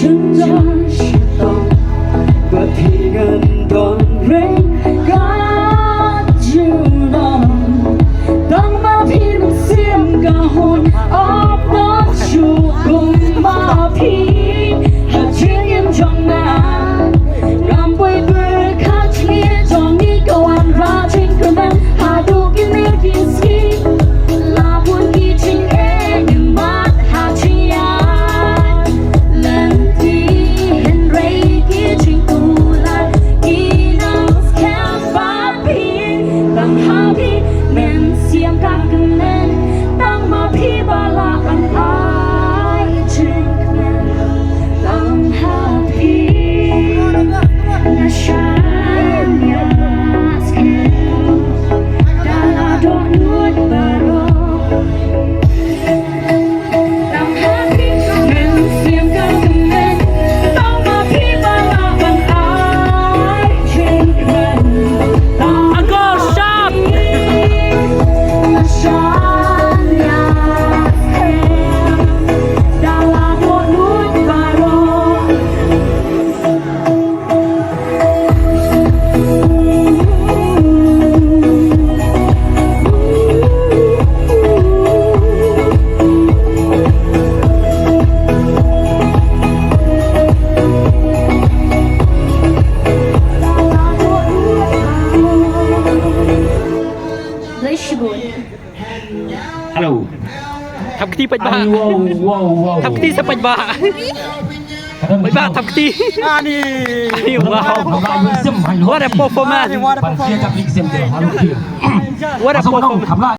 ฉันจะต้องเปิดที่กันตอนเร่งกันอยู่นอนตั้งมาพี่มันเสียมกะหนออกน้องชูกุมมาพี่หากเชื่อยังจงนารำไว้เบื่อข้าเชียจองนี้ก็วันราทิ้งกระนั้นหาดูกินเนื้อกินสีลาบุญกี่ทิ้งเองยังมัดหาเชียเล่นที่เห็นไรกี่ทิ้งกูละกี่น้ำแค่ฟ้าพี่ตั้งหาพี่เหม็นเสียงกันกันเล่นตั้งมาพี่บาลาอันอายจึงเล่นตั้งหาพี่นะฉันอยากสกิลแต่ละดอกนุดบารอตั้งหาพี่เหม็นเสียงกันกันเล่นตั้งมาพี่บาลาอันอายจึงเล่นตั้ง Uncle stop นะฉันอยากสกิลแต่ละดอกนุดบารอ Hello. ทำกะทิปัจบา Wow. ทำกะทิสปัจบาปัจบาทำกะทิ นี่ นี่ว้าว What a performance Pan siya ka exam dia. Halu dia. What a Masuk performance kamla